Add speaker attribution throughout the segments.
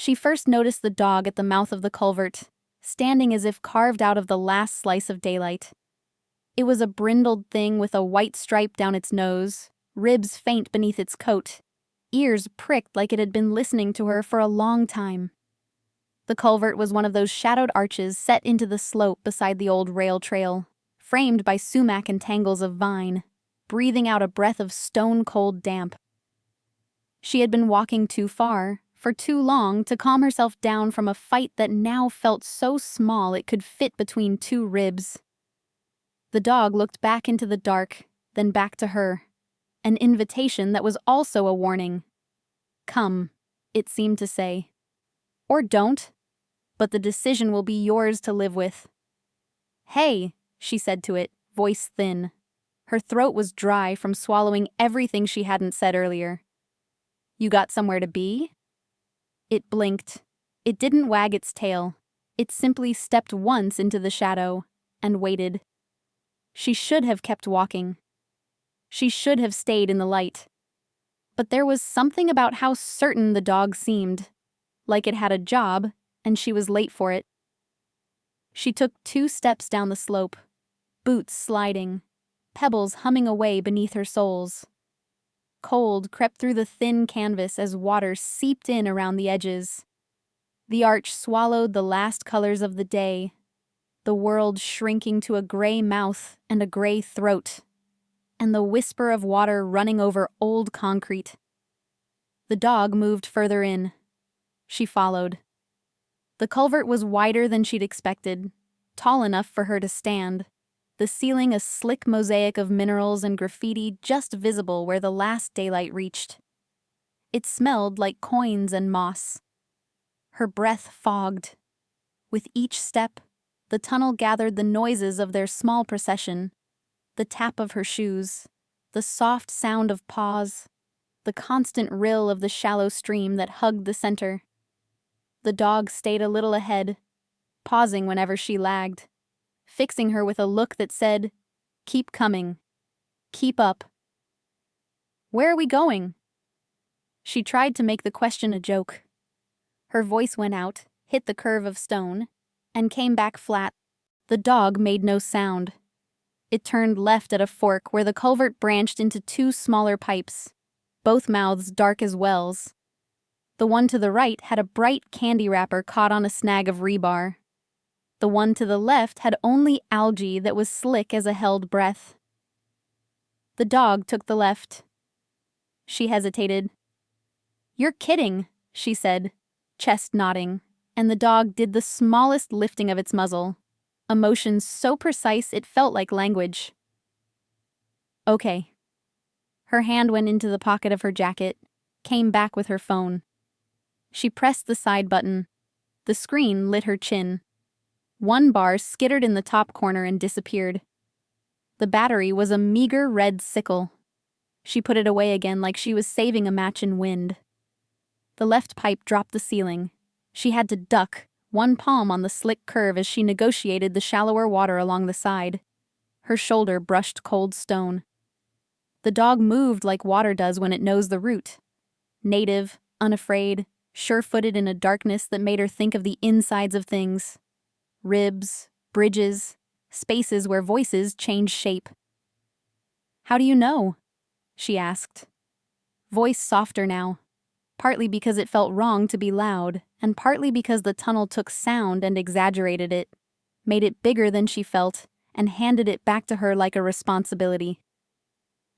Speaker 1: She first noticed the dog at the mouth of the culvert, standing as if carved out of the last slice of daylight. It was a brindled thing with a white stripe down its nose, ribs faint beneath its coat, ears pricked like it had been listening to her for a long time. The culvert was one of those shadowed arches set into the slope beside the old rail trail, framed by sumac and tangles of vine, breathing out a breath of stone-cold damp. She had been walking too far, for too long, to calm herself down from a fight that now felt so small it could fit between two ribs. The dog looked back into the dark, then back to her. An invitation that was also a warning. Come, it seemed to say. Or don't, but the decision will be yours to live with. Hey, she said to it, voice thin. Her throat was dry from swallowing everything she hadn't said earlier. You got somewhere to be? It blinked. It didn't wag its tail. It simply stepped once into the shadow and waited. She should have kept walking. She should have stayed in the light. But there was something about how certain the dog seemed, like it had a job, and she was late for it. She took 2 steps down the slope, boots sliding, pebbles humming away beneath her soles. Cold crept through the thin canvas as water seeped in around the edges. The arch swallowed the last colors of the day, the world shrinking to a gray mouth and a gray throat, and the whisper of water running over old concrete. The dog moved further in. She followed. The culvert was wider than she'd expected, tall enough for her to stand, the ceiling a slick mosaic of minerals and graffiti just visible where the last daylight reached. It smelled like coins and moss. Her breath fogged. With each step, the tunnel gathered the noises of their small procession, the tap of her shoes, the soft sound of paws, the constant rill of the shallow stream that hugged the center. The dog stayed a little ahead, pausing whenever she lagged, fixing her with a look that said, "Keep coming. Keep up." "Where are we going?" She tried to make the question a joke. Her voice went out, hit the curve of stone, and came back flat. The dog made no sound. It turned left at a fork where the culvert branched into 2 smaller pipes, both mouths dark as wells. The one to the right had a bright candy wrapper caught on a snag of rebar. The one to the left had only algae that was slick as a held breath. The dog took the left. She hesitated. "You're kidding," she said, chest nodding, and the dog did the smallest lifting of its muzzle, a motion so precise it felt like language. "Okay." Her hand went into the pocket of her jacket, came back with her phone. She pressed the side button. The screen lit her chin. 1 bar skittered in the top corner and disappeared. The battery was a meager red sickle. She put it away again like she was saving a match in wind. The left pipe dropped the ceiling. She had to duck, 1 palm on the slick curve as she negotiated the shallower water along the side. Her shoulder brushed cold stone. The dog moved like water does when it knows the route. Native, unafraid, sure-footed in a darkness that made her think of the insides of things. Ribs, bridges, spaces where voices change shape. "How do you know?" she asked. Voice softer now, partly because it felt wrong to be loud, and partly because the tunnel took sound and exaggerated it, made it bigger than she felt, and handed it back to her like a responsibility.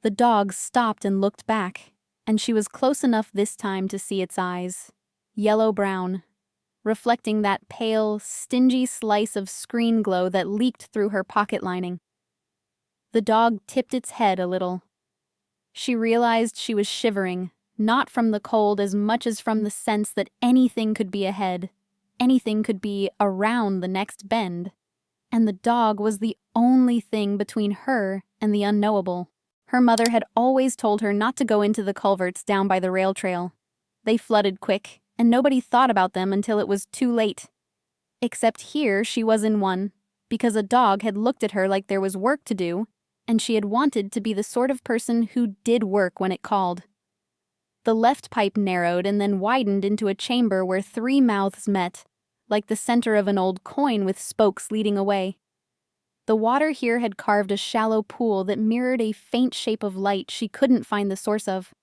Speaker 1: The dog stopped and looked back, and she was close enough this time to see its eyes, yellow-brown, reflecting that pale, stingy slice of screen glow that leaked through her pocket lining. The dog tipped its head a little. She realized she was shivering, not from the cold as much as from the sense that anything could be ahead, anything could be around the next bend, and the dog was the only thing between her and the unknowable. Her mother had always told her not to go into the culverts down by the rail trail. They flooded quick, and nobody thought about them until it was too late. Except here she was in one, because a dog had looked at her like there was work to do, and she had wanted to be the sort of person who did work when it called. The left pipe narrowed and then widened into a chamber where 3 mouths met, like the center of an old coin with spokes leading away. The water here had carved a shallow pool that mirrored a faint shape of light she couldn't find the source of.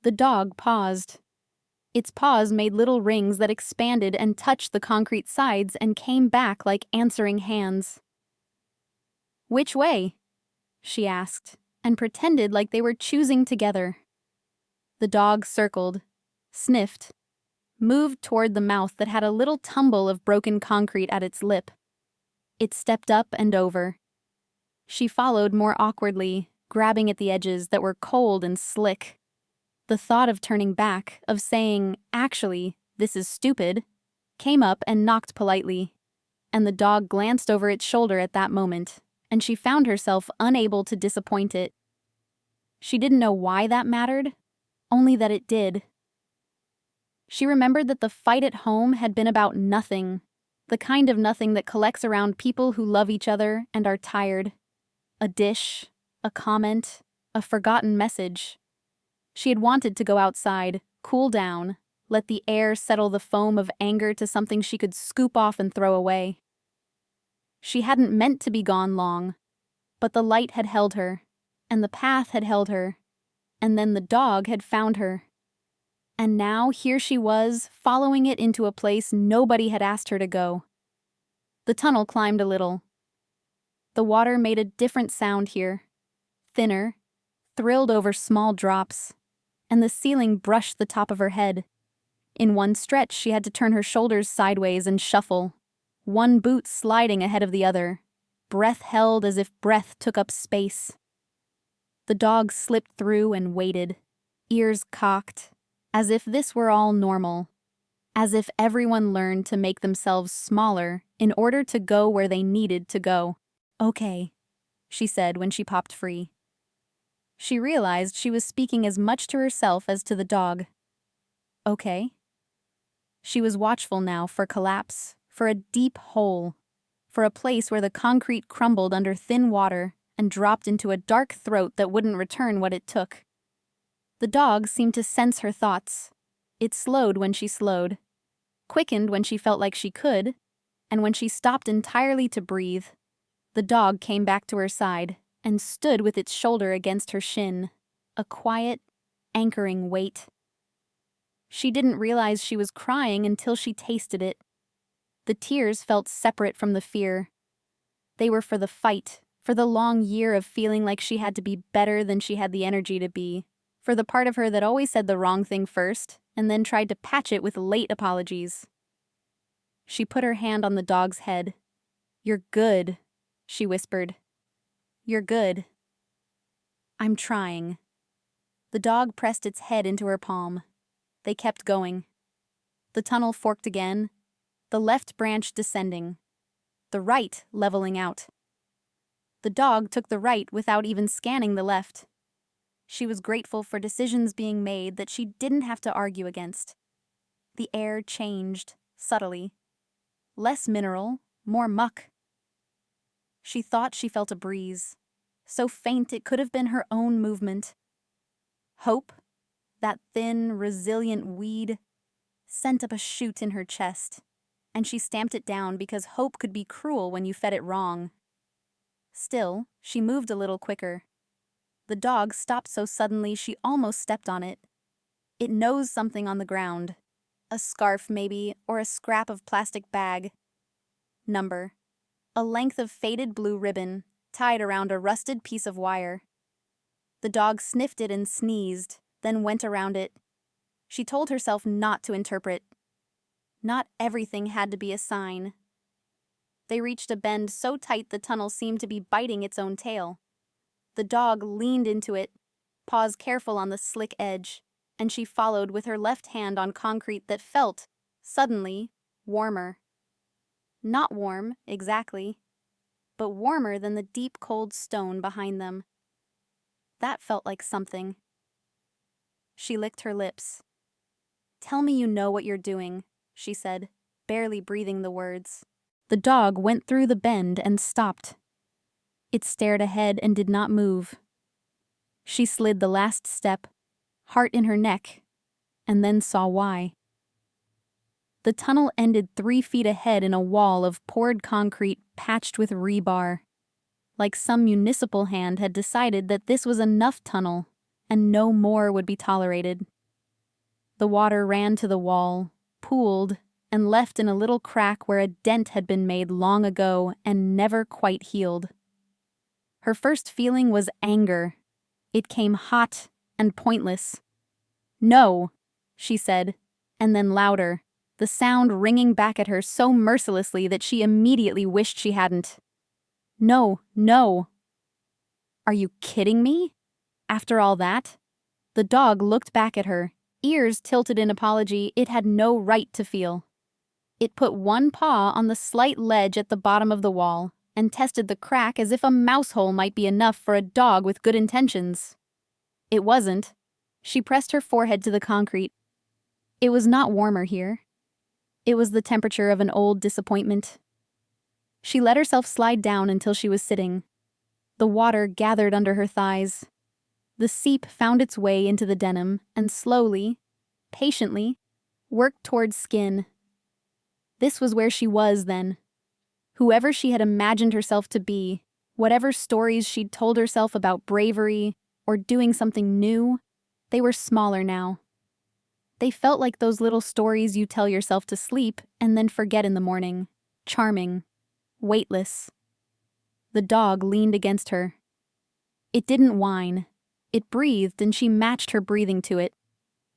Speaker 1: The dog paused. Its paws made little rings that expanded and touched the concrete sides and came back like answering hands. "Which way?" she asked, and pretended like they were choosing together. The dog circled, sniffed, moved toward the mouth that had a little tumble of broken concrete at its lip. It stepped up and over. She followed more awkwardly, grabbing at the edges that were cold and slick. The thought of turning back, of saying, "Actually, this is stupid," came up and knocked politely, and the dog glanced over its shoulder at that moment, and she found herself unable to disappoint it. She didn't know why that mattered, only that it did. She remembered that the fight at home had been about nothing, the kind of nothing that collects around people who love each other and are tired. A dish, a comment, a forgotten message. She had wanted to go outside, cool down, let the air settle the foam of anger to something she could scoop off and throw away. She hadn't meant to be gone long, but the light had held her, and the path had held her, and then the dog had found her. And now here she was, following it into a place nobody had asked her to go. The tunnel climbed a little. The water made a different sound here, thinner, thrilled over small drops, and the ceiling brushed the top of her head. In one stretch, she had to turn her shoulders sideways and shuffle, one boot sliding ahead of the other, breath held as if breath took up space. The dog slipped through and waited, ears cocked, as if this were all normal, as if everyone learned to make themselves smaller in order to go where they needed to go. "Okay," she said when she popped free. She realized she was speaking as much to herself as to the dog. Okay? She was watchful now for collapse, for a deep hole, for a place where the concrete crumbled under thin water and dropped into a dark throat that wouldn't return what it took. The dog seemed to sense her thoughts. It slowed when she slowed, quickened when she felt like she could, and when she stopped entirely to breathe, the dog came back to her side and stood with its shoulder against her shin, a quiet, anchoring weight. She didn't realize she was crying until she tasted it. The tears felt separate from the fear. They were for the fight, for the long year of feeling like she had to be better than she had the energy to be, for the part of her that always said the wrong thing first and then tried to patch it with late apologies. She put her hand on the dog's head. "You're good," she whispered. "You're good." "I'm trying." The dog pressed its head into her palm. They kept going. The tunnel forked again, the left branch descending, the right leveling out. The dog took the right without even scanning the left. She was grateful for decisions being made that she didn't have to argue against. The air changed, subtly. Less mineral, more muck. She thought she felt a breeze, so faint it could have been her own movement. Hope, that thin, resilient weed, sent up a shoot in her chest, and she stamped it down because hope could be cruel when you fed it wrong. Still, she moved a little quicker. The dog stopped so suddenly she almost stepped on it. It nosed something on the ground. A scarf, maybe, or a scrap of plastic bag. Number. A length of faded blue ribbon, tied around a rusted piece of wire. The dog sniffed it and sneezed, then went around it. She told herself not to interpret. Not everything had to be a sign. They reached a bend so tight the tunnel seemed to be biting its own tail. The dog leaned into it, paws careful on the slick edge, and she followed with her left hand on concrete that felt, suddenly, warmer. Not warm, exactly, but warmer than the deep cold stone behind them. That felt like something. She licked her lips. "Tell me you know what you're doing," she said, barely breathing the words. The dog went through the bend and stopped. It stared ahead and did not move. She slid the last step, heart in her neck, and then saw why. The tunnel ended 3 feet ahead in a wall of poured concrete patched with rebar. Like some municipal hand had decided that this was enough tunnel, and no more would be tolerated. The water ran to the wall, pooled, and left in a little crack where a dent had been made long ago and never quite healed. Her first feeling was anger. It came hot and pointless. "No," she said, and then louder, the sound ringing back at her so mercilessly that she immediately wished she hadn't. "No, no." "Are you kidding me? After all that?" The dog looked back at her, ears tilted in apology it had no right to feel. It put one paw on the slight ledge at the bottom of the wall and tested the crack as if a mouse hole might be enough for a dog with good intentions. It wasn't. She pressed her forehead to the concrete. It was not warmer here. It was the temperature of an old disappointment. She let herself slide down until she was sitting. The water gathered under her thighs. The seep found its way into the denim and slowly, patiently, worked towards skin. This was where she was then. Whoever she had imagined herself to be, whatever stories she'd told herself about bravery or doing something new, they were smaller now. They felt like those little stories you tell yourself to sleep and then forget in the morning. Charming. Weightless. The dog leaned against her. It didn't whine. It breathed and she matched her breathing to it.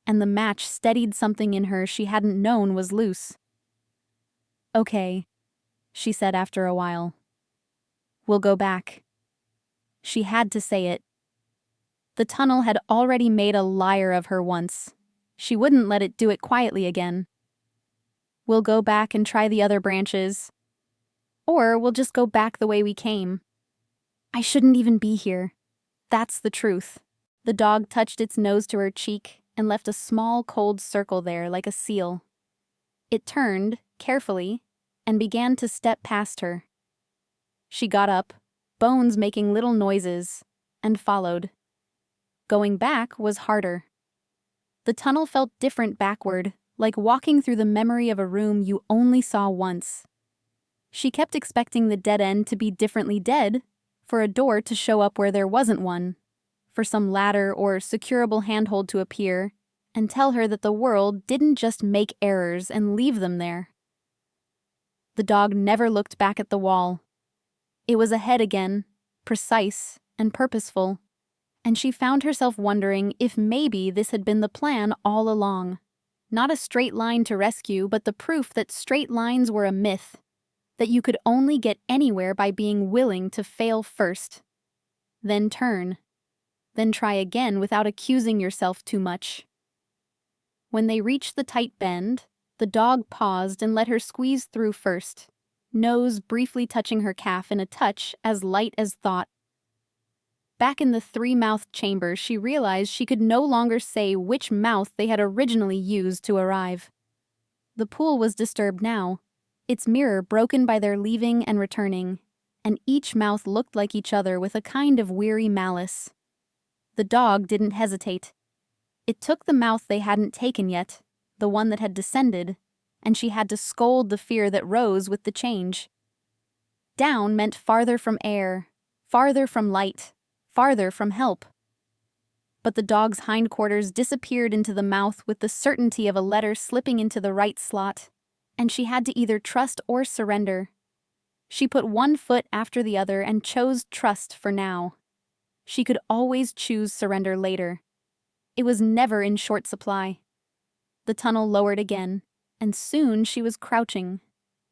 Speaker 1: And the match steadied something in her she hadn't known was loose. "Okay," she said after a while. "We'll go back." She had to say it. The tunnel had already made a liar of her once. She wouldn't let it do it quietly again. "We'll go back and try the other branches. Or we'll just go back the way we came. I shouldn't even be here. That's the truth." The dog touched its nose to her cheek and left a small cold circle there like a seal. It turned, carefully, and began to step past her. She got up, bones making little noises, and followed. Going back was harder. The tunnel felt different backward, like walking through the memory of a room you only saw once. She kept expecting the dead end to be differently dead, for a door to show up where there wasn't one, for some ladder or securable handhold to appear and tell her that the world didn't just make errors and leave them there. The dog never looked back at the wall. It was ahead again, precise and purposeful, and she found herself wondering if maybe this had been the plan all along. Not a straight line to rescue, but the proof that straight lines were a myth, that you could only get anywhere by being willing to fail first, then turn, then try again without accusing yourself too much. When they reached the tight bend, the dog paused and let her squeeze through first, nose briefly touching her calf in a touch as light as thought. Back in the 3-mouthed chamber, she realized she could no longer say which mouth they had originally used to arrive. The pool was disturbed now, its mirror broken by their leaving and returning, and each mouth looked like each other with a kind of weary malice. The dog didn't hesitate. It took the mouth they hadn't taken yet, the one that had descended, and she had to scold the fear that rose with the change. Down meant farther from air, farther from light, farther from help. But the dog's hindquarters disappeared into the mouth with the certainty of a letter slipping into the right slot, and she had to either trust or surrender. She put one foot after the other and chose trust for now. She could always choose surrender later. It was never in short supply. The tunnel lowered again, and soon she was crouching,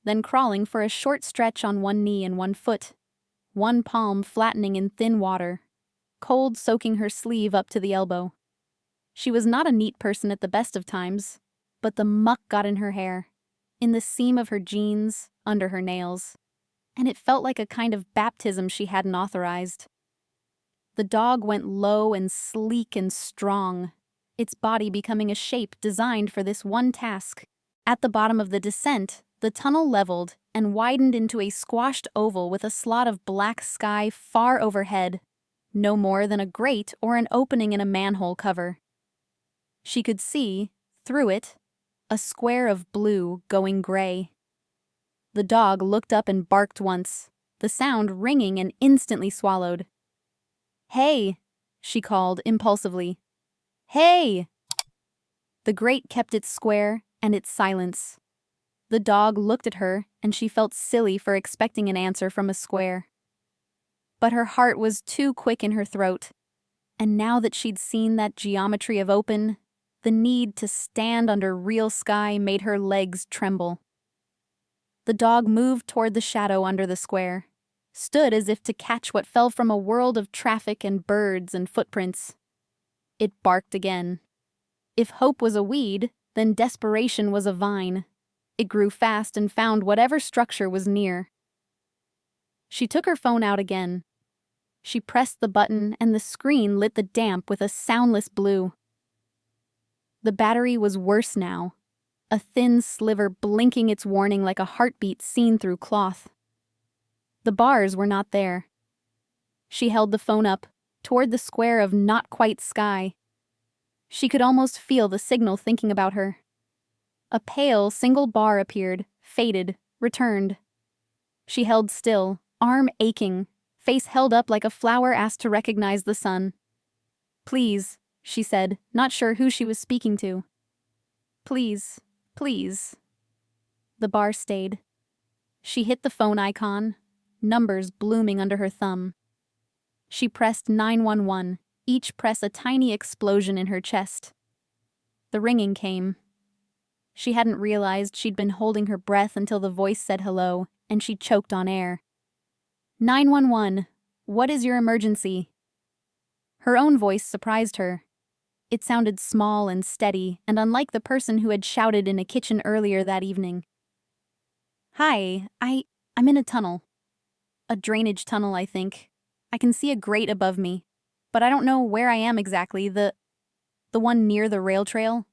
Speaker 1: then crawling for a short stretch on one knee and one foot, one palm flattening in thin water, cold soaking her sleeve up to the elbow. She was not a neat person at the best of times, but the muck got in her hair, in the seam of her jeans, under her nails, and it felt like a kind of baptism she hadn't authorized. The dog went low and sleek and strong, its body becoming a shape designed for this one task. At the bottom of the descent, the tunnel leveled and widened into a squashed oval with a slot of black sky far overhead, no more than a grate or an opening in a manhole cover. She could see, through it, a square of blue going gray. The dog looked up and barked once, the sound ringing and instantly swallowed. "Hey!" she called impulsively. "Hey!" The grate kept its square and its silence. The dog looked at her, and she felt silly for expecting an answer from a square. But her heart was too quick in her throat, and now that she'd seen that geometry of open, the need to stand under real sky made her legs tremble. The dog moved toward the shadow under the square, stood as if to catch what fell from a world of traffic and birds and footprints. It barked again. If hope was a weed, then desperation was a vine. It grew fast and found whatever structure was near. She took her phone out again. She pressed the button and the screen lit the damp with a soundless blue. The battery was worse now, a thin sliver blinking its warning like a heartbeat seen through cloth. The bars were not there. She held the phone up, toward the square of not quite sky. She could almost feel the signal thinking about her. A pale single bar appeared, faded, returned. She held still, arm aching, face held up like a flower asked to recognize the sun. "Please," she said, not sure who she was speaking to. "Please, please." The bar stayed. She hit the phone icon, numbers blooming under her thumb. She pressed 911, each press a tiny explosion in her chest. The ringing came. She hadn't realized she'd been holding her breath until the voice said hello, and she choked on air. 911, what is your emergency? Her own voice surprised her. It sounded small and steady, and unlike the person who had shouted in a kitchen earlier that evening. "Hi, I'm in a tunnel. A drainage tunnel, I think. I can see a grate above me, but I don't know where I am exactly, the one near the rail trail.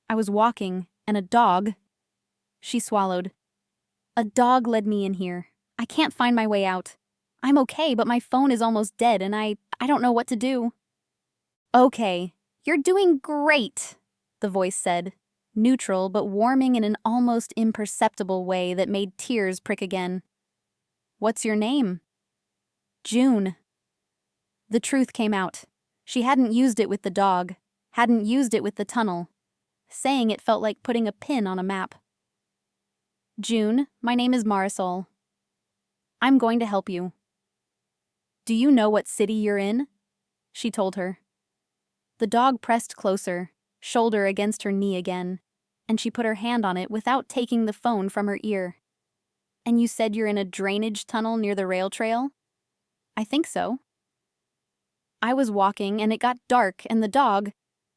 Speaker 1: I was walking, and a dog..." She swallowed. "A dog led me in here. I can't find my way out. I'm okay, but my phone is almost dead, and I don't know what to do." "Okay, you're doing great," the voice said, neutral but warming in an almost imperceptible way that made tears prick again. "What's your name?" "June." The truth came out. She hadn't used it with the dog, hadn't used it with the tunnel. Saying it felt like putting a pin on a map. "June, my name is Marisol. I'm going to help you." "Do you know what city you're in?" she told her. The dog pressed closer, shoulder against her knee again, and she put her hand on it without taking the phone from her ear. "And you said you're in a drainage tunnel near the rail trail?" "I think so." "I was walking and it got dark and the dog...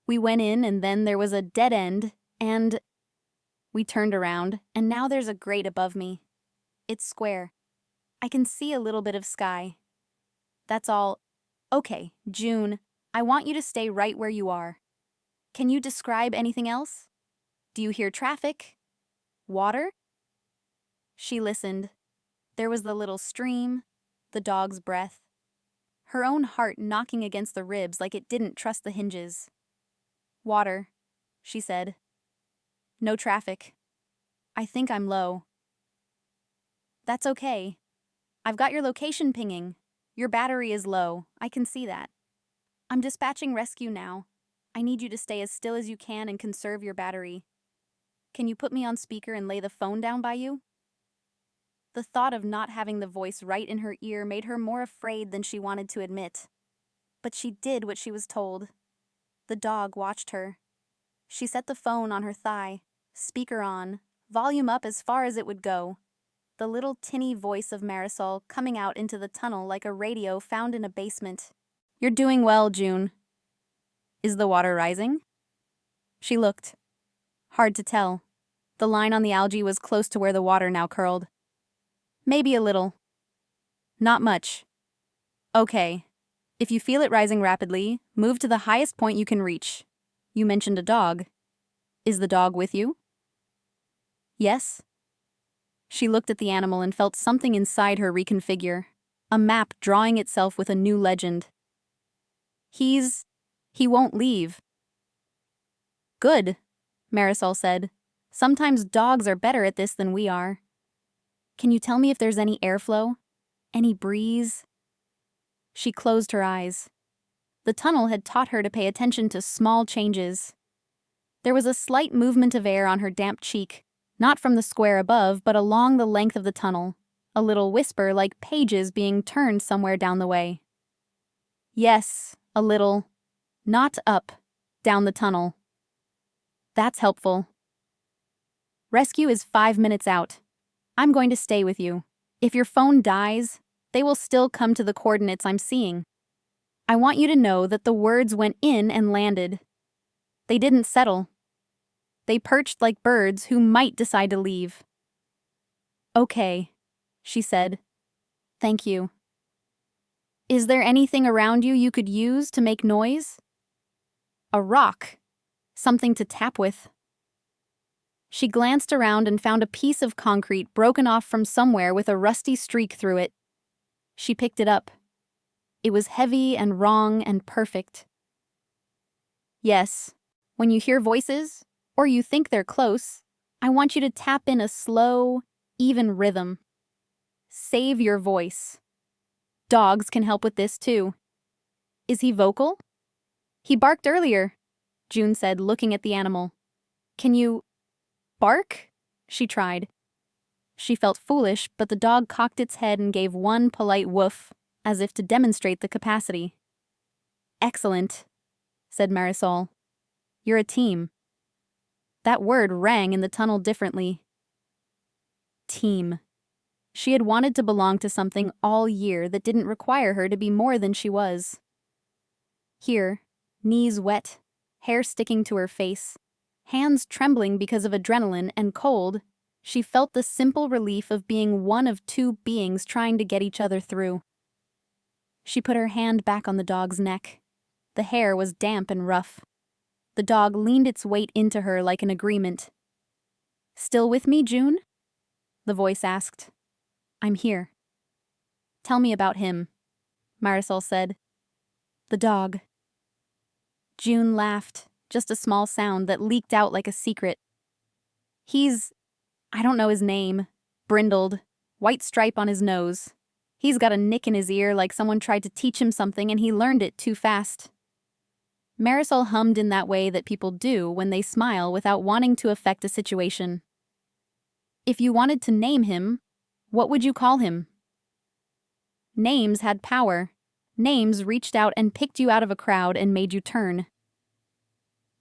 Speaker 1: We went in and then there was a dead end and... We turned around and now there's a grate above me. It's square. I can see a little bit of sky. That's all. Okay, June, I want you to stay right where you are. Can you describe anything else? Do you hear traffic? Water?" She listened. There was the little stream, the dog's breath, her own heart knocking against the ribs like it didn't trust the hinges. "Water," she said. "No traffic. I think I'm low." "That's okay. I've got your location pinging. Your battery is low. I can see that. I'm dispatching rescue now. I need you to stay as still as you can and conserve your battery. Can you put me on speaker and lay the phone down by you?" The thought of not having the voice right in her ear made her more afraid than she wanted to admit. But she did what she was told. The dog watched her. She set the phone on her thigh, speaker on, volume up as far as it would go. The little tinny voice of Marisol coming out into the tunnel like a radio found in a basement. "You're doing well, June. Is the water rising?" She looked. Hard to tell. The line on the algae was close to where the water now curled. "Maybe a little. Not much. Okay. If you feel it rising rapidly, move to the highest point you can reach. You mentioned a dog. Is the dog with you?" "Yes." She looked at the animal and felt something inside her reconfigure, a map drawing itself with a new legend. He won't leave." Good, Marisol said. Sometimes dogs are better at this than we are. Can you tell me if there's any airflow? Any breeze? She closed her eyes. The tunnel had taught her to pay attention to small changes. There was a slight movement of air on her damp cheek, not from the square above, but along the length of the tunnel, a little whisper like pages being turned somewhere down the way. Yes, a little. Not up, down the tunnel. That's helpful. Rescue is 5 minutes out. I'm going to stay with you. If your phone dies, they will still come to the coordinates I'm seeing. I want you to know that the words went in and landed. They didn't settle. They perched like birds who might decide to leave. Okay, she said. Thank you. Is there anything around you could use to make noise? A rock. Something to tap with. She glanced around and found a piece of concrete broken off from somewhere with a rusty streak through it. She picked it up. It was heavy and wrong and perfect. Yes, when you hear voices, or you think they're close, I want you to tap in a slow, even rhythm. Save your voice. Dogs can help with this too. Is he vocal? He barked earlier, June said, looking at the animal. Can you bark? She tried. She felt foolish, but the dog cocked its head and gave one polite woof, as if to demonstrate the capacity. Excellent, said Marisol. You're a team. That word rang in the tunnel differently. Team. She had wanted to belong to something all year that didn't require her to be more than she was. Here, knees wet, hair sticking to her face, hands trembling because of adrenaline and cold, she felt the simple relief of being one of two beings trying to get each other through. She put her hand back on the dog's neck. The hair was damp and rough. The dog leaned its weight into her like an agreement. Still with me, June? The voice asked. I'm here. Tell me about him, Marisol said. The dog. June laughed, just a small sound that leaked out like a secret. I don't know his name, brindled, white stripe on his nose. He's got a nick in his ear like someone tried to teach him something and he learned it too fast. Marisol hummed in that way that people do when they smile without wanting to affect a situation. If you wanted to name him, what would you call him? Names had power. Names reached out and picked you out of a crowd and made you turn.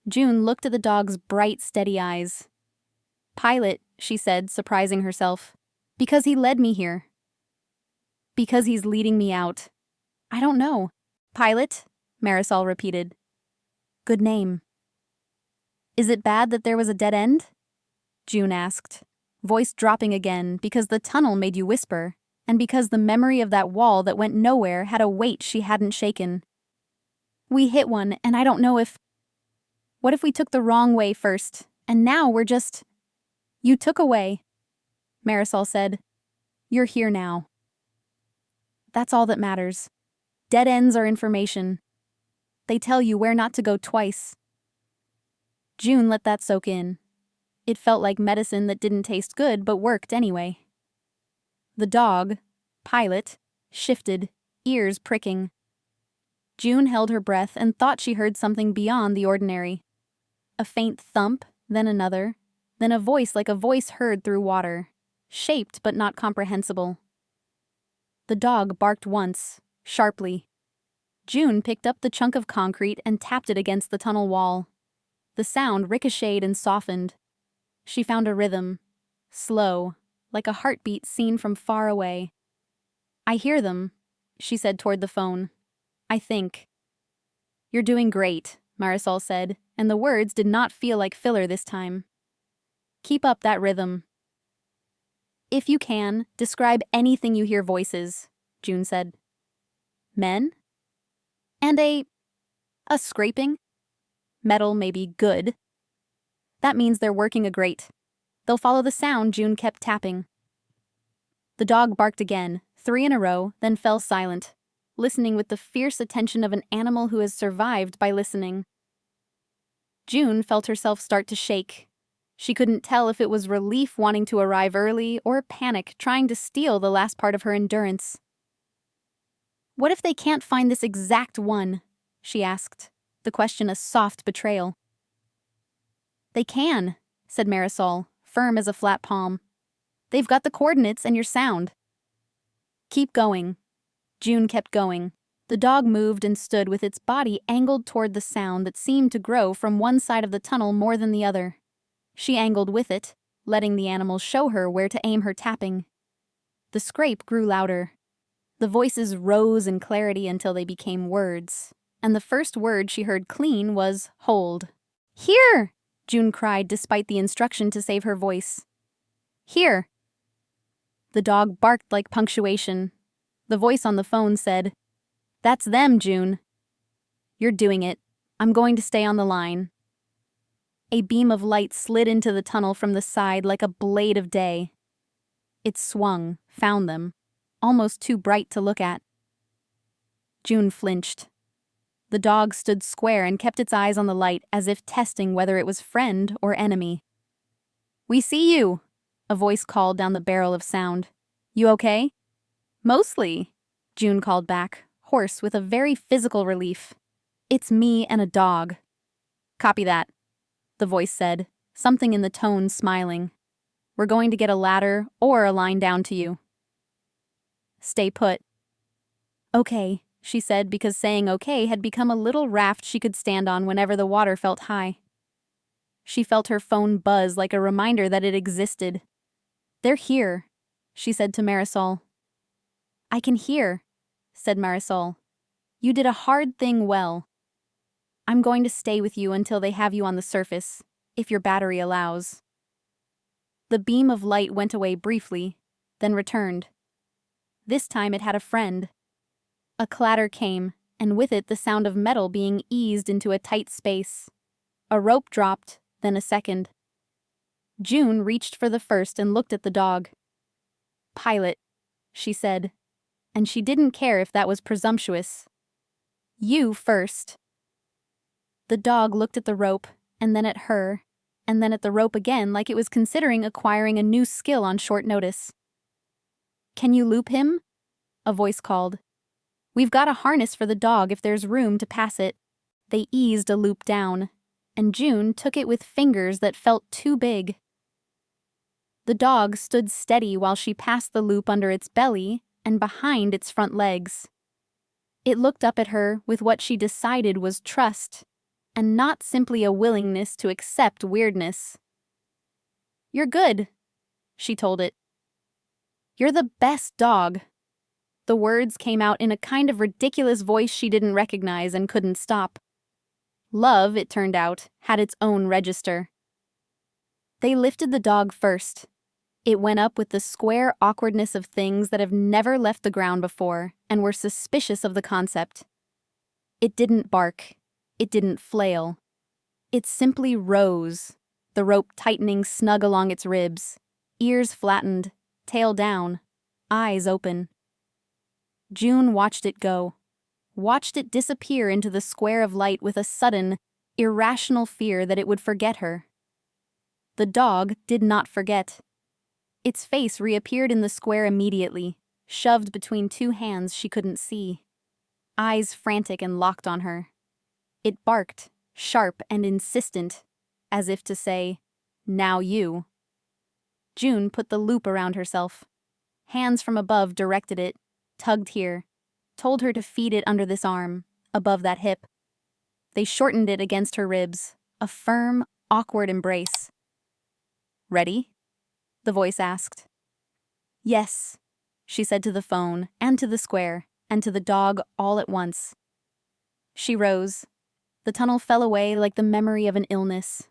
Speaker 1: June looked at the dog's bright, steady eyes. Pilot, she said, surprising herself. Because he led me here. Because he's leading me out. I don't know. Pilot, Marisol repeated. Good name. Is it bad that there was a dead end? June asked, voice dropping again because the tunnel made you whisper, and because the memory of that wall that went nowhere had a weight she hadn't shaken. We hit one, and I don't know if... What if we took the wrong way first, and now we're just... You took away, Marisol said. You're here now. That's all that matters. Dead ends are information. They tell you where not to go twice. June let that soak in. It felt like medicine that didn't taste good but worked anyway. The dog, Pilot, shifted, ears pricking. June held her breath and thought she heard something beyond the ordinary. A faint thump, then another, then a voice like a voice heard through water, shaped but not comprehensible. The dog barked once, sharply. June picked up the chunk of concrete and tapped it against the tunnel wall. The sound ricocheted and softened. She found a rhythm, slow, like a heartbeat seen from far away. I hear them, she said toward the phone. I think. You're doing great, Marisol said, and the words did not feel like filler this time. Keep up that rhythm. If you can, describe anything you hear voices, June said. Men? And a scraping? Metal may be good. That means they're working a grate. They'll follow the sound June kept tapping. The dog barked again, 3 in a row, then fell silent, listening with the fierce attention of an animal who has survived by listening. June felt herself start to shake. She couldn't tell if it was relief wanting to arrive early or panic trying to steal the last part of her endurance. "What if they can't find this exact one?" she asked, the question a soft betrayal. "They can," said Marisol, firm as a flat palm. "They've got the coordinates and your sound." "Keep going." June kept going. The dog moved and stood with its body angled toward the sound that seemed to grow from one side of the tunnel more than the other. She angled with it, letting the animal show her where to aim her tapping. The scrape grew louder. The voices rose in clarity until they became words, and the first word she heard clean was "hold." "Here!" June cried despite the instruction to save her voice. "Here." The dog barked like punctuation. The voice on the phone said, "That's them, June." "You're doing it. I'm going to stay on the line." A beam of light slid into the tunnel from the side like a blade of day. It swung, found them, almost too bright to look at. June flinched. The dog stood square and kept its eyes on the light as if testing whether it was friend or enemy. "We see you," a voice called down the barrel of sound. "You okay?" "Mostly," June called back, hoarse with a very physical relief. "It's me and a dog." "Copy that," the voice said, something in the tone smiling. "We're going to get a ladder or a line down to you." "Stay put." "Okay," she said, because saying okay had become a little raft she could stand on whenever the water felt high. She felt her phone buzz like a reminder that it existed. "They're here," she said to Marisol. "I can hear," said Marisol. "You did a hard thing well. I'm going to stay with you until they have you on the surface, if your battery allows." The beam of light went away briefly, then returned. This time it had a friend. A clatter came, and with it the sound of metal being eased into a tight space. A rope dropped, then a second. June reached for the first and looked at the dog. "Pilot," she said, and she didn't care if that was presumptuous. "You first." The dog looked at the rope, and then at her, and then at the rope again like it was considering acquiring a new skill on short notice. "Can you loop him?" a voice called. "We've got a harness for the dog if there's room to pass it." They eased a loop down, and June took it with fingers that felt too big. The dog stood steady while she passed the loop under its belly and behind its front legs. It looked up at her with what she decided was trust, and not simply a willingness to accept weirdness. "You're good," she told it. "You're the best dog." The words came out in a kind of ridiculous voice she didn't recognize and couldn't stop. Love, it turned out, had its own register. They lifted the dog first. It went up with the square awkwardness of things that have never left the ground before and were suspicious of the concept. It didn't bark. It didn't flail. It simply rose, the rope tightening snug along its ribs, ears flattened, tail down, eyes open. June watched it go, watched it disappear into the square of light with a sudden, irrational fear that it would forget her. The dog did not forget. Its face reappeared in the square immediately, shoved between two hands she couldn't see. Eyes frantic and locked on her. It barked, sharp and insistent, as if to say, "Now you." June put the loop around herself. Hands from above directed it, tugged here, told her to feed it under this arm, above that hip. They shortened it against her ribs, a firm, awkward embrace. "Ready?" the voice asked. "Yes," she said to the phone, and to the square, and to the dog all at once. She rose. The tunnel fell away like the memory of an illness.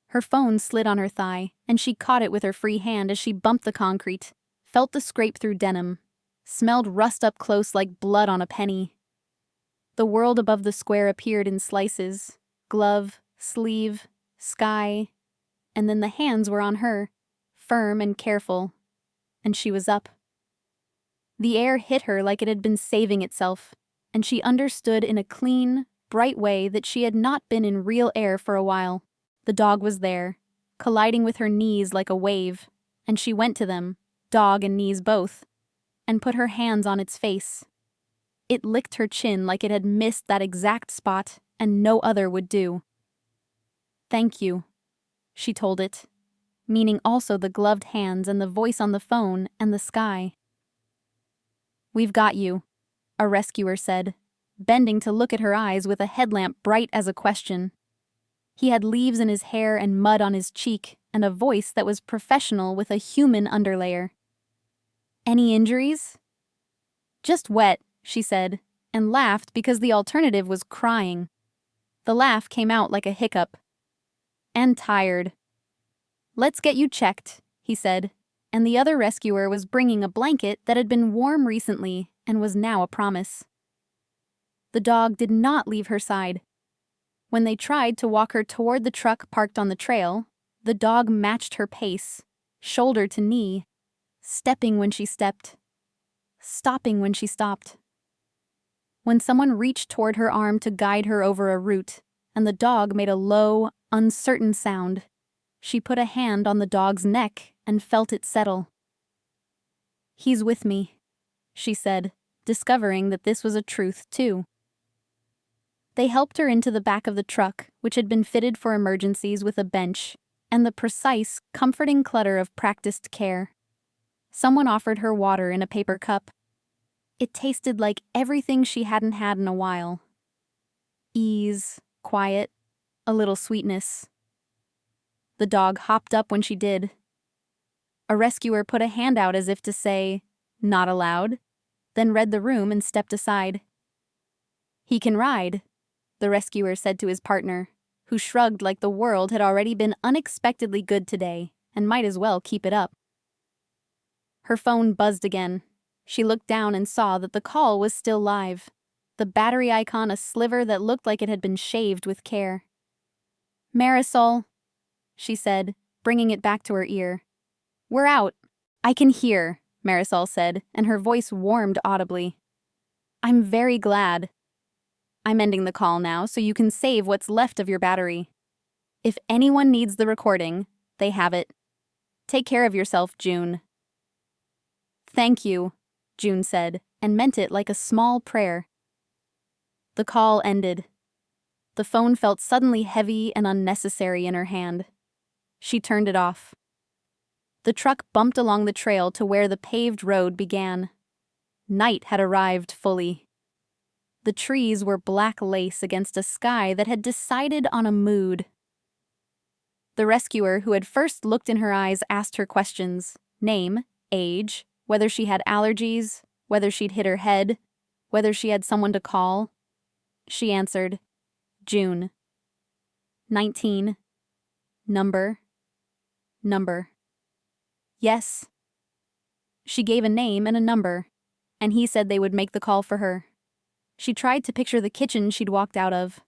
Speaker 1: Her phone slid on her thigh, and she caught it with her free hand as she bumped the concrete, felt the scrape through denim, smelled rust up close like blood on a penny. The world above the square appeared in slices, glove, sleeve, sky, and then the hands were on her, firm and careful, and she was up. The air hit her like it had been saving itself, and she understood in a clean, bright way that she had not been in real air for a while. The dog was there, colliding with her knees like a wave, and she went to them, dog and knees both, and put her hands on its face. It licked her chin like it had missed that exact spot, and no other would do. "Thank you," she told it, meaning also the gloved hands and the voice on the phone and the sky. "We've got you," a rescuer said, bending to look at her eyes with a headlamp bright as a question. He had leaves in his hair and mud on his cheek, and a voice that was professional with a human underlayer. "Any injuries?" "Just wet," she said, and laughed because the alternative was crying. The laugh came out like a hiccup. "And tired." "Let's get you checked," he said, and the other rescuer was bringing a blanket that had been warm recently and was now a promise. The dog did not leave her side. When they tried to walk her toward the truck parked on the trail, the dog matched her pace, shoulder to knee, stepping when she stepped, stopping when she stopped. When someone reached toward her arm to guide her over a route, and the dog made a low, uncertain sound, she put a hand on the dog's neck and felt it settle. "He's with me," she said, discovering that this was a truth too. They helped her into the back of the truck, which had been fitted for emergencies with a bench, and the precise, comforting clutter of practiced care. Someone offered her water in a paper cup. It tasted like everything she hadn't had in a while. Ease, quiet, a little sweetness. The dog hopped up when she did. A rescuer put a hand out as if to say, "Not allowed," then read the room and stepped aside. "He can ride," the rescuer said to his partner, who shrugged like the world had already been unexpectedly good today and might as well keep it up. Her phone buzzed again. She looked down and saw that the call was still live, the battery icon a sliver that looked like it had been shaved with care. "Marisol," she said, bringing it back to her ear. "We're out." "I can hear," Marisol said, and her voice warmed audibly. "I'm very glad. I'm ending the call now so you can save what's left of your battery. If anyone needs the recording, they have it. Take care of yourself, June." "Thank you," June said, and meant it like a small prayer. The call ended. The phone felt suddenly heavy and unnecessary in her hand. She turned it off. The truck bumped along the trail to where the paved road began. Night had arrived fully. The trees were black lace against a sky that had decided on a mood. The rescuer who had first looked in her eyes asked her questions: name, age, whether she had allergies, whether she'd hit her head, whether she had someone to call. She answered, "June. 19. Number. Yes." She gave a name and a number, and he said they would make the call for her. She tried to picture the kitchen she'd walked out of,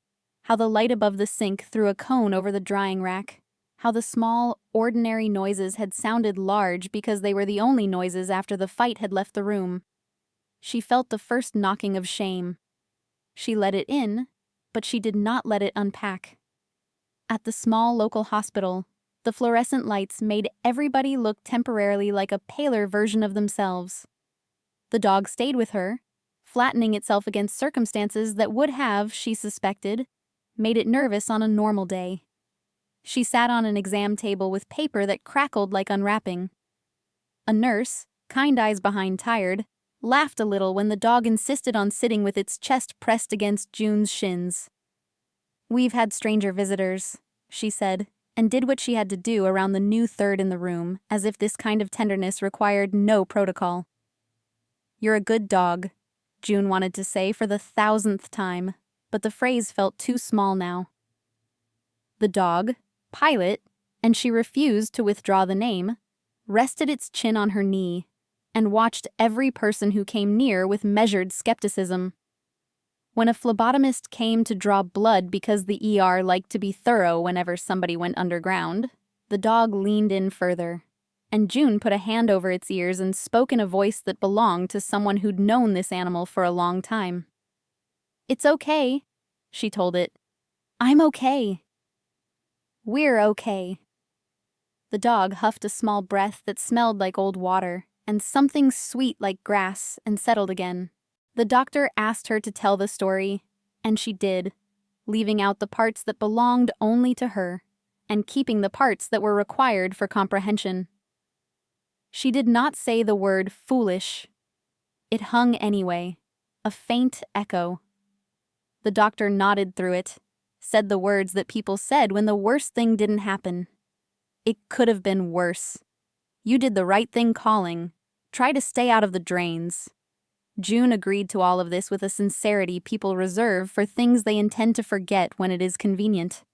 Speaker 1: how the light above the sink threw a cone over the drying rack, how the small, ordinary noises had sounded large because they were the only noises after the fight had left the room. She felt the first knocking of shame. She let it in, but she did not let it unpack. At the small local hospital, the fluorescent lights made everybody look temporarily like a paler version of themselves. The dog stayed with her, flattening itself against circumstances that would have, she suspected, made it nervous on a normal day. She sat on an exam table with paper that crackled like unwrapping. A nurse, kind eyes behind tired, laughed a little when the dog insisted on sitting with its chest pressed against June's shins. "We've had stranger visitors," she said, and did what she had to do around the new third in the room, as if this kind of tenderness required no protocol. "You're a good dog," June wanted to say for the 1,000th time, but the phrase felt too small now. The dog, Pilot, and she refused to withdraw the name, rested its chin on her knee, and watched every person who came near with measured skepticism. When a phlebotomist came to draw blood because the ER liked to be thorough whenever somebody went underground, the dog leaned in further, and June put a hand over its ears and spoke in a voice that belonged to someone who'd known this animal for a long time. "It's okay," she told it. "I'm okay." "We're okay." The dog huffed a small breath that smelled like old water and something sweet like grass and settled again. The doctor asked her to tell the story, and she did, leaving out the parts that belonged only to her and keeping the parts that were required for comprehension. She did not say the word foolish. It hung anyway, a faint echo. The doctor nodded through it, said the words that people said when the worst thing didn't happen. "It could have been worse. You did the right thing calling. Try to stay out of the drains." June agreed to all of this with a sincerity people reserve for things they intend to forget when it is convenient.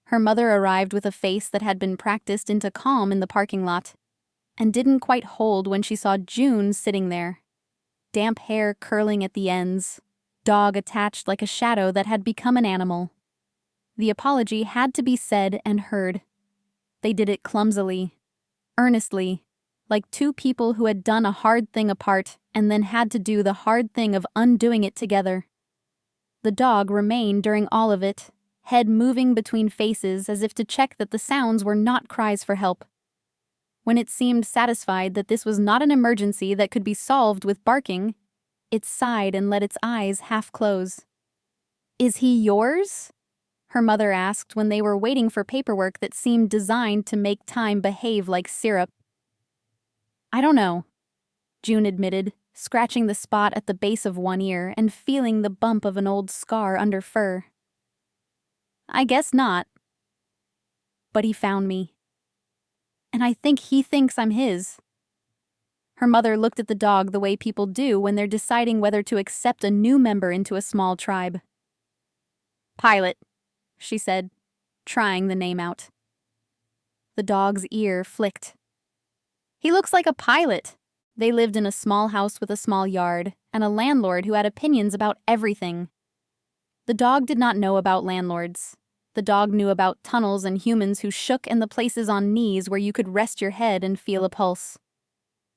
Speaker 1: Her mother arrived with a face that had been practiced into calm in the parking lot, and didn't quite hold when she saw June sitting there. Damp hair curling at the ends, dog attached like a shadow that had become an animal. The apology had to be said and heard. They did it clumsily, earnestly, like two people who had done a hard thing apart and then had to do the hard thing of undoing it together. The dog remained during all of it, head moving between faces as if to check that the sounds were not cries for help. When it seemed satisfied that this was not an emergency that could be solved with barking, it sighed and let its eyes half close. "Is he yours?" her mother asked when they were waiting for paperwork that seemed designed to make time behave like syrup. "I don't know," June admitted, scratching the spot at the base of one ear and feeling the bump of an old scar under fur. "I guess not. But he found me. And I think he thinks I'm his." Her mother looked at the dog the way people do when they're deciding whether to accept a new member into a small tribe. "Pilot," she said, trying the name out. The dog's ear flicked. "He looks like a pilot." They lived in a small house with a small yard, and a landlord who had opinions about everything. The dog did not know about landlords. The dog knew about tunnels and humans who shook and the places on knees where you could rest your head and feel a pulse.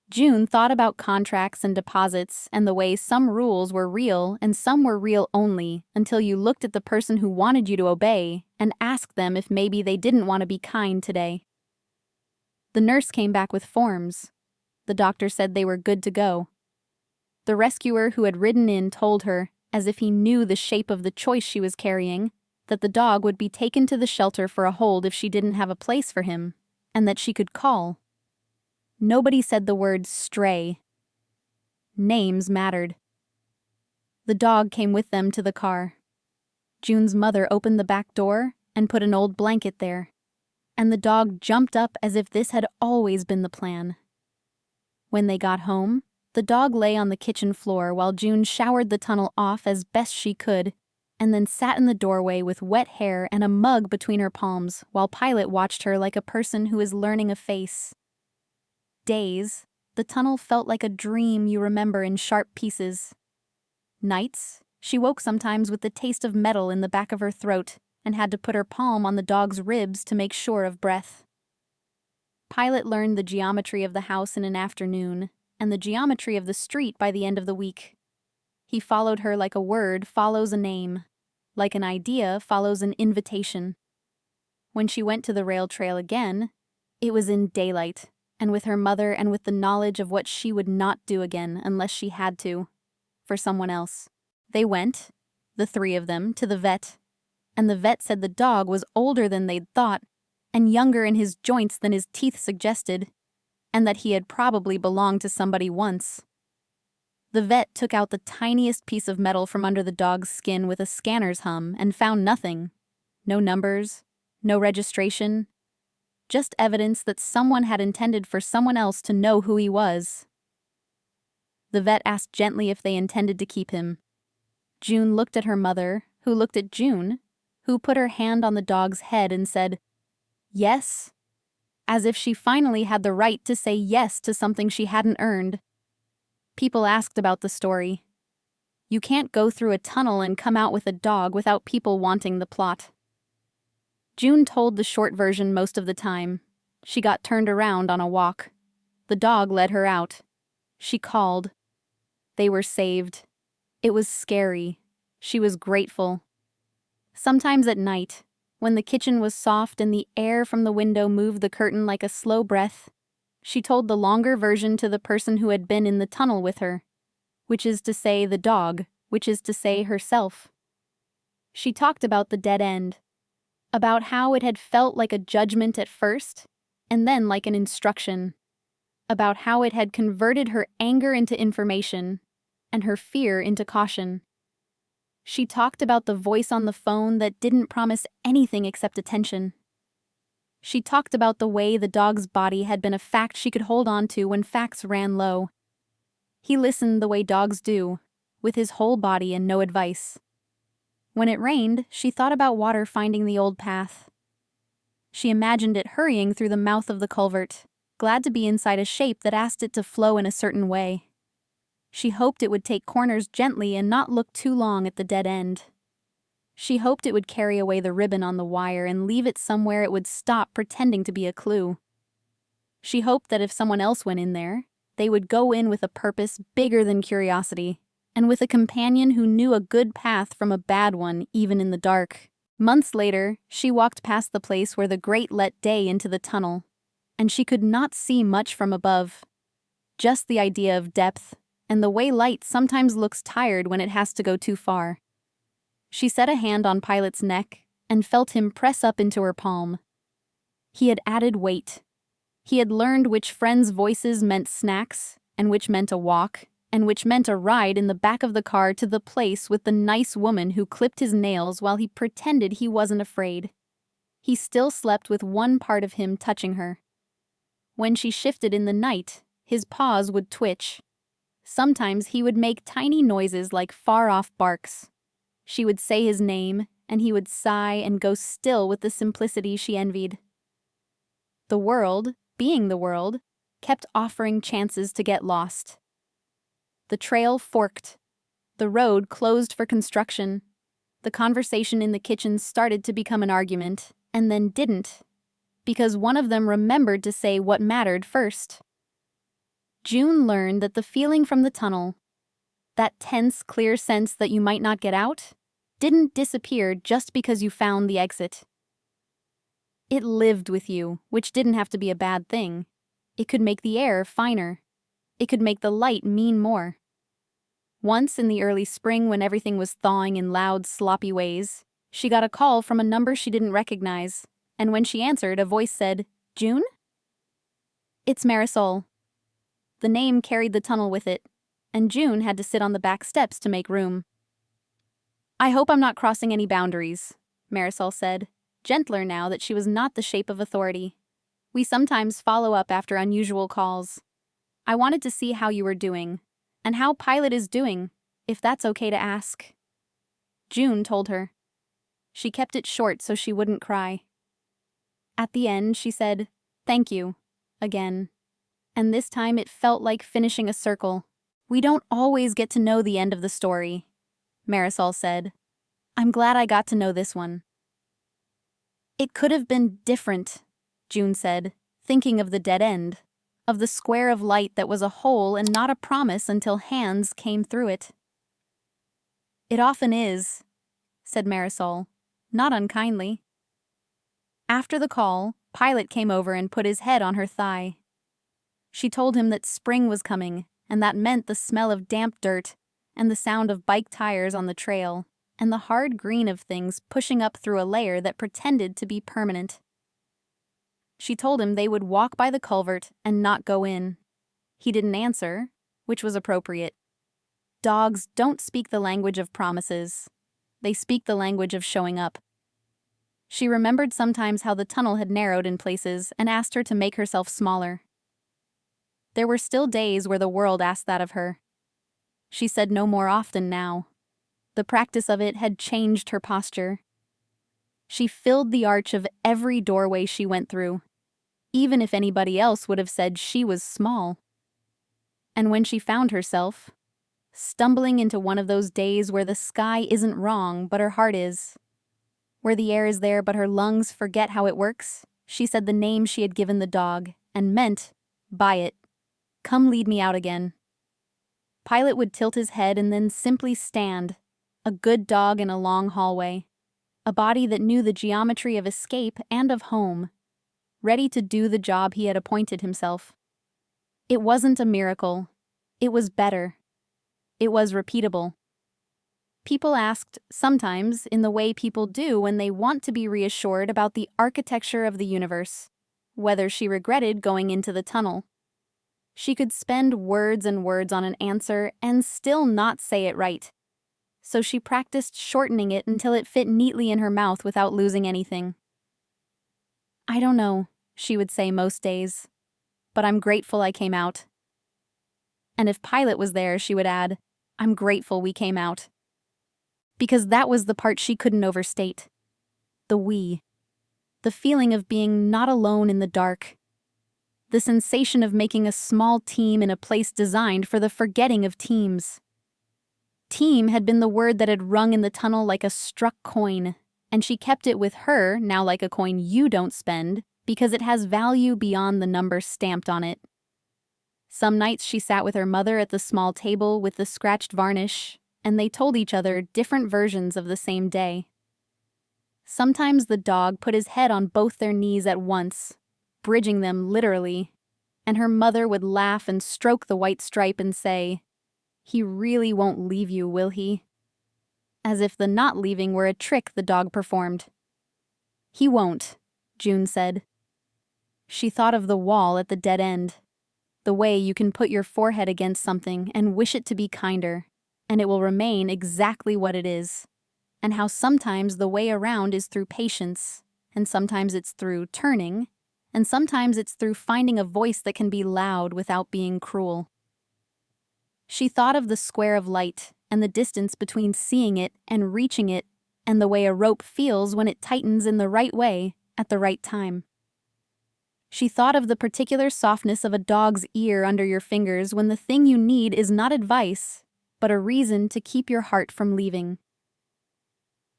Speaker 1: June thought about contracts and deposits and the way some rules were real and some were real only until you looked at the person who wanted you to obey and asked them if maybe they didn't want to be kind today. The nurse came back with forms. The doctor said they were good to go. The rescuer who had ridden in told her, as if he knew the shape of the choice she was carrying, that the dog would be taken to the shelter for a hold if she didn't have a place for him, and that she could call. Nobody said the word stray. Names mattered. The dog came with them to the car. June's mother opened the back door and put an old blanket there, and the dog jumped up as if this had always been the plan. When they got home, the dog lay on the kitchen floor while June showered the tunnel off as best she could, and then sat in the doorway with wet hair and a mug between her palms while Pilot watched her like a person who is learning a face. Days, the tunnel felt like a dream you remember in sharp pieces. Nights, she woke sometimes with the taste of metal in the back of her throat and had to put her palm on the dog's ribs to make sure of breath. Pilot learned the geometry of the house in an afternoon, and the geometry of the street by the end of the week. He followed her like a word follows a name, like an idea follows an invitation. When she went to the rail trail again, it was in daylight, and with her mother and with the knowledge of what she would not do again unless she had to, for someone else. They went, the three of them, to the vet, and the vet said the dog was older than they'd thought, and younger in his joints than his teeth suggested, and that he had probably belonged to somebody once. The vet took out the tiniest piece of metal from under the dog's skin with a scanner's hum and found nothing. No numbers, no registration, just evidence that someone had intended for someone else to know who he was. The vet asked gently if they intended to keep him. June looked at her mother, who looked at June, who put her hand on the dog's head and said, "Yes," as if she finally had the right to say yes to something she hadn't earned. People asked about the story. You can't go through a tunnel and come out with a dog without people wanting the plot. June told the short version most of the time. She got turned around on a walk. The dog led her out. She called. They were saved. It was scary. She was grateful. Sometimes at night, when the kitchen was soft and the air from the window moved the curtain like a slow breath, she told the longer version to the person who had been in the tunnel with her, which is to say the dog, which is to say herself. She talked about the dead end, about how it had felt like a judgment at first, and then like an instruction, about how it had converted her anger into information, and her fear into caution. She talked about the voice on the phone that didn't promise anything except attention. She talked about the way the dog's body had been a fact she could hold on to when facts ran low. He listened the way dogs do, with his whole body and no advice. When it rained, she thought about water finding the old path. She imagined it hurrying through the mouth of the culvert, glad to be inside a shape that asked it to flow in a certain way. She hoped it would take corners gently and not look too long at the dead end. She hoped it would carry away the ribbon on the wire and leave it somewhere it would stop pretending to be a clue. She hoped that if someone else went in there, they would go in with a purpose bigger than curiosity, and with a companion who knew a good path from a bad one even in the dark. Months later, she walked past the place where the grate let day into the tunnel, and she could not see much from above. Just the idea of depth, and the way light sometimes looks tired when it has to go too far. She set a hand on Pilot's neck and felt him press up into her palm. He had added weight. He had learned which friends' voices meant snacks, and which meant a walk, and which meant a ride in the back of the car to the place with the nice woman who clipped his nails while he pretended he wasn't afraid. He still slept with one part of him touching her. When she shifted in the night, his paws would twitch. Sometimes he would make tiny noises like far-off barks. She would say his name, and he would sigh and go still with the simplicity she envied. The world, being the world, kept offering chances to get lost. The trail forked. The road closed for construction. The conversation in the kitchen started to become an argument, and then didn't, because one of them remembered to say what mattered first. June learned that the feeling from the tunnel, that tense, clear sense that you might not get out, didn't disappear just because you found the exit. It lived with you, which didn't have to be a bad thing. It could make the air finer. It could make the light mean more. Once in the early spring when everything was thawing in loud, sloppy ways, she got a call from a number she didn't recognize, and when she answered, a voice said, "June?" "It's Marisol." The name carried the tunnel with it, and June had to sit on the back steps to make room. "I hope I'm not crossing any boundaries," Marisol said, gentler now that she was not the shape of authority. "We sometimes follow up after unusual calls. I wanted to see how you were doing, and how Pilot is doing, if that's okay to ask." June told her. She kept it short so she wouldn't cry. At the end, she said, "Thank you," again. And this time it felt like finishing a circle. "We don't always get to know the end of the story," Marisol said. "I'm glad I got to know this one." "It could have been different," June said, thinking of the dead end, of the square of light that was a hole and not a promise until hands came through it. "It often is," said Marisol, not unkindly. After the call, Pilot came over and put his head on her thigh. She told him that spring was coming, and that meant the smell of damp dirt, and the sound of bike tires on the trail, and the hard green of things pushing up through a layer that pretended to be permanent. She told him they would walk by the culvert and not go in. He didn't answer, which was appropriate. Dogs don't speak the language of promises. They speak the language of showing up. She remembered sometimes how the tunnel had narrowed in places and asked her to make herself smaller. There were still days where the world asked that of her. She said no more often now. The practice of it had changed her posture. She filled the arch of every doorway she went through, even if anybody else would have said she was small. And when she found herself, stumbling into one of those days where the sky isn't wrong but her heart is, where the air is there but her lungs forget how it works, she said the name she had given the dog, and meant, by it, "Come lead me out again." Pilot would tilt his head and then simply stand, a good dog in a long hallway. a body that knew the geometry of escape and of home, ready to do the job he had appointed himself. It wasn't a miracle. It was better. It was repeatable. People asked, sometimes in the way people do when they want to be reassured about the architecture of the universe, whether she regretted going into the tunnel. She could spend words and words on an answer and still not say it right. So she practiced shortening it until it fit neatly in her mouth without losing anything. "I don't know," she would say most days, "but I'm grateful I came out." And if Pilot was there, she would add, "I'm grateful we came out." Because that was the part she couldn't overstate. The we. The feeling of being not alone in the dark. The sensation of making a small team in a place designed for the forgetting of teams. Team had been the word that had rung in the tunnel like a struck coin, and she kept it with her, now like a coin you don't spend, because it has value beyond the number stamped on it. Some nights she sat with her mother at the small table with the scratched varnish, and they told each other different versions of the same day. Sometimes the dog put his head on both their knees at once, bridging them literally, and her mother would laugh and stroke the white stripe and say, "He really won't leave you, will he?" As if the not leaving were a trick the dog performed. "He won't," June said. She thought of the wall at the dead end, the way you can put your forehead against something and wish it to be kinder, and it will remain exactly what it is, and how sometimes the way around is through patience, and sometimes it's through turning, and sometimes it's through finding a voice that can be loud without being cruel. She thought of the square of light and the distance between seeing it and reaching it, and the way a rope feels when it tightens in the right way at the right time. She thought of the particular softness of a dog's ear under your fingers when the thing you need is not advice, but a reason to keep your heart from leaving.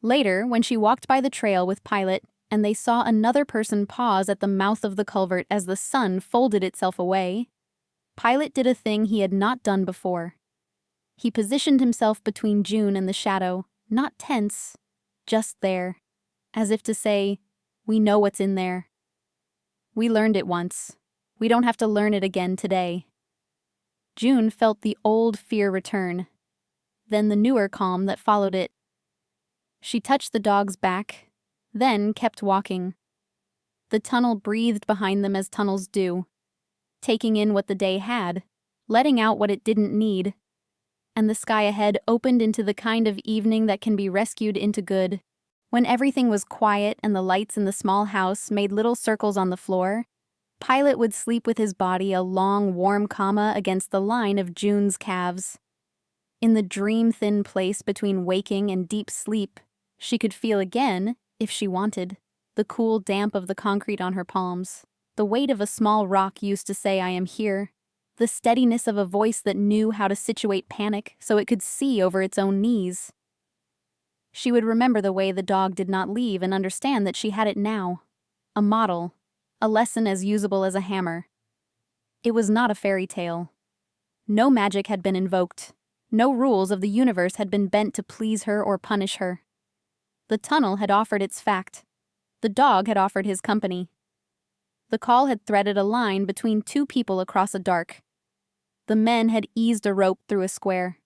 Speaker 1: Later, when she walked by the trail with Pilot, and they saw another person pause at the mouth of the culvert as the sun folded itself away, Pilot did a thing he had not done before. He positioned himself between June and the shadow, not tense, just there, as if to say, "We know what's in there. We learned it once. We don't have to learn it again today." June felt the old fear return, then the newer calm that followed it. She touched the dog's back, then kept walking. The tunnel breathed behind them as tunnels do, taking in what the day had, letting out what it didn't need. And the sky ahead opened into the kind of evening that can be rescued into good. When everything was quiet and the lights in the small house made little circles on the floor, Pilot would sleep with his body a long, warm comma against the line of June's calves. In the dream-thin place between waking and deep sleep, she could feel again, if she wanted, the cool damp of the concrete on her palms, the weight of a small rock used to say, "I am here," the steadiness of a voice that knew how to situate panic so it could see over its own knees. She would remember the way the dog did not leave and understand that she had it now. A model, a lesson as usable as a hammer. It was not a fairy tale. No magic had been invoked. No rules of the universe had been bent to please her or punish her. The tunnel had offered its fact. The dog had offered his company. The call had threaded a line between two people across a dark. The men had eased a rope through a square.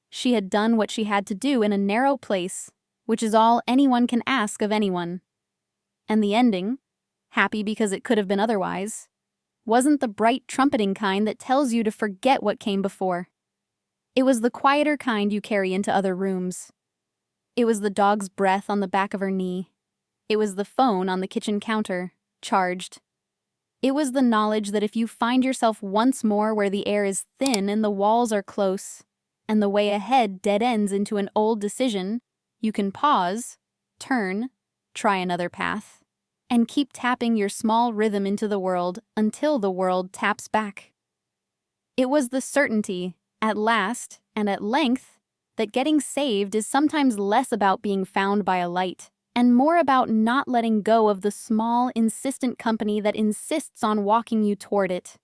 Speaker 1: She had done what she had to do in a narrow place, which is all anyone can ask of anyone. And the ending, happy because it could have been otherwise, wasn't the bright trumpeting kind that tells you to forget what came before. It was the quieter kind you carry into other rooms. It was the dog's breath on the back of her knee. It was the phone on the kitchen counter, charged. It was the knowledge that if you find yourself once more where the air is thin and the walls are close, and the way ahead dead ends into an old decision, you can pause, turn, try another path, and keep tapping your small rhythm into the world until the world taps back. It was the certainty, at last and at length, that getting saved is sometimes less about being found by a light, and more about not letting go of the small, insistent company that insists on walking you toward it.